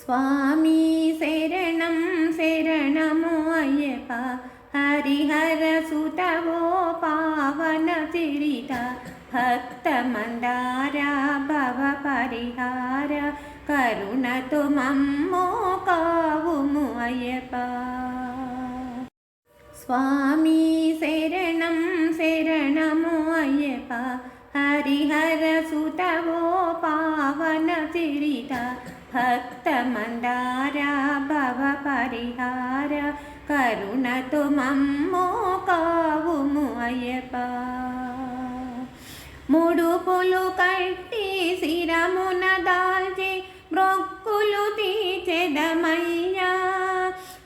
స్వామి శరణం శరణము అయ్యప్ప హరిహర సుతవో పావన చరిత భక్త మందార భవ పరిహార కరుణతో మమ్మో కావుము అయ్యప్ప. స్వామి శరణం శరణము అయ్యప్ప హరిహర సుతవో పావన చరిత భక్త మందార భవ పరిహార కరుణతో మమ్మో కావుము అయ్యప్ప. ముడుపులు కట్టి శిరమున దాల్చి మ్రొక్కులు తీర్చెదమయ్యా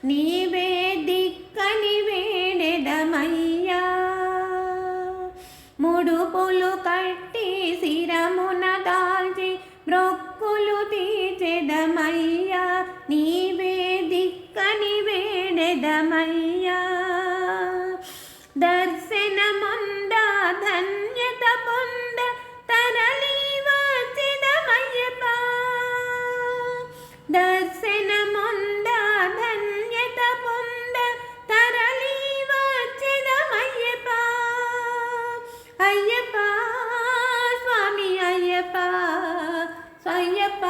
నీవే దిక్కని వేడెదమయ్యా. ముడుపులు కట్టి శిరమున దాల్చి మ్రొక్కులు తీర్చెదమయ్యా నీవే దిక్కని వేడెదమయ్యా. దర్శనముంద ధన్యత పొంద తరలి వచ్చెదమయ్యప్ప. దర్శనముంద ధన్యత పొంద తరలి వచ్చెదమయ్యప్ప. అయ్యప్ప స్వామి అయ్యప్ప అయ్యప్ప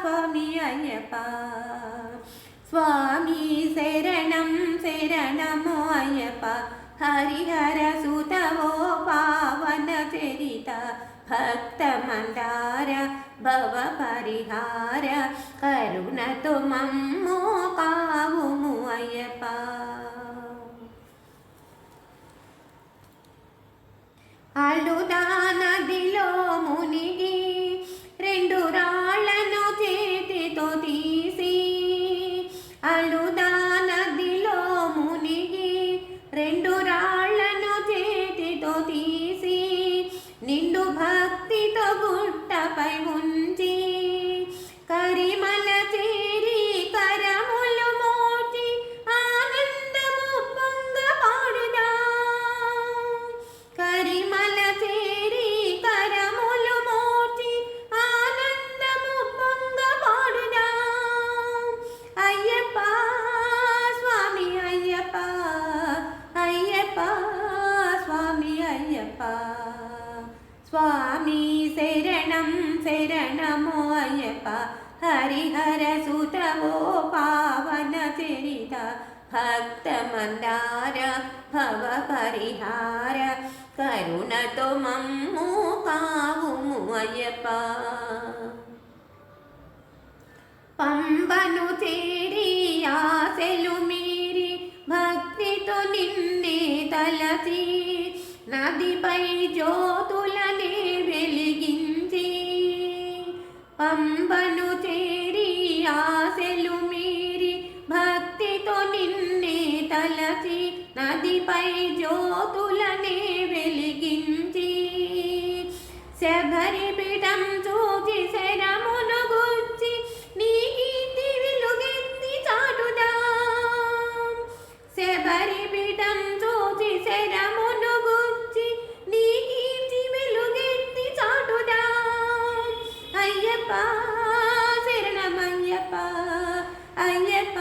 స్వామి అయ్యప్ప. స్వామి శరణం శరణము అయ్యప్ప హరిహర సుతవో పావన చరిత భక్త మందార భవ పరిహార కరుణతో మమ్మో కావుము అయ్యప్ప. అలుదా నదిలో మునిగి రెండు రాళ్లను చేతితో తీసి అలుదా నదిలో మునిగి రెండు రాళ్లను చేతితో తీసి నిండు భక్తితో గుట్టపై ఉంచి కరిమల చేరి కరములు మోచి ఆనందము పొంగ పాడుదా. కరిమల చేరి కరములు మోచి ఆనందము పొంగ పాడుదా. అయ్యప్ప స్వామి అయ్యప్ప అయ్యప్ప స్వామి అయ్యప్ప. స్వామి శరణం శరణము అయ్యప్ప హరిహర సుతవో పావన చరిత భక్త మందార భవ పరిహార కరుణతో మమ్మో కావుము అయ్యప్ప. పంబను చేరి ఆశలు మీరి భక్తితో నిన్నే తలచి నదిపై జ్యోతులనే వెలిగించి. పంబను చేరి ఆశలు మీరి భక్తితో నిన్నే తలచి నదిపై జ్యోతులనే వెలిగించి. శబరి పీఠం చూచి శరమును గుచ్చి నీ కీర్తి వెలుగెత్తి చాటుదా. శబరి పీఠం చూచి శరమును గుచ్చి నీ కీర్తి వెలుగెత్తి చాటుదా. అయ్యప్ప శరణమయ్యప్ప అయ్యప్ప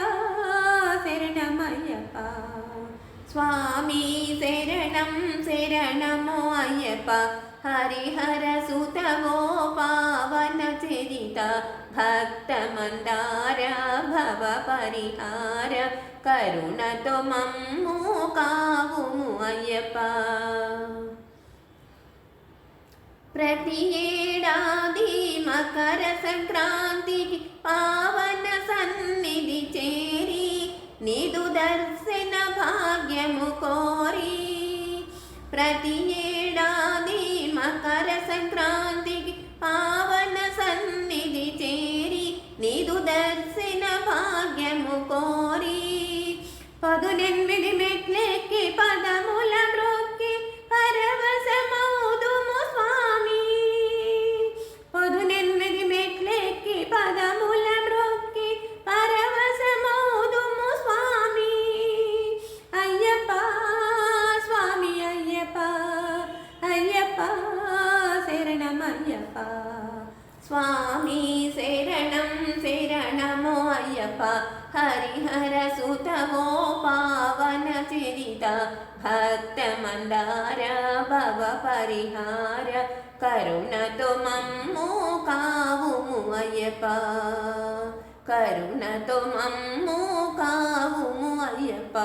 శరణమయ్యప్ప. స్వామి శరణం శరణము అయ్యప్ప హరిహర సుతవో పావన చరిత భక్త మందార భవ పరిహార కరుణతో మమ్మో కావుము అయ్యప్ప. ప్రతి ఏడాది మకర సంక్రాంతికి పావన సన్నిధి చేరి నీదు దర్శన భాగ్యము కోరి. ప్రతి ఏడాది మకర సంక్రాంతికి పావన సన్నిధి చేరి నీదు దర్శన భాగ్యము కోరి. 18 మెట్లెక్కి పదముల మ్రొక్కి పరవశమౌదుము స్వామి. 18 మెట్లెక్కి పదముల మ్రొక్కి పరవశమౌదుము స్వామి. అయ్యప్ప స్వామి అయ్యప్ప అయ్యప్ప శరణమయ్యప్ప. స్వామి శరణం శరణ అయ్యప్ప హరిహర సుతవో పావన చరిత భక్త మందార భవ పరిహార కరుణతో మమ్ము కావుము అయ్యప్ప కరుణతో మమ్ము కావుము అయ్యప్ప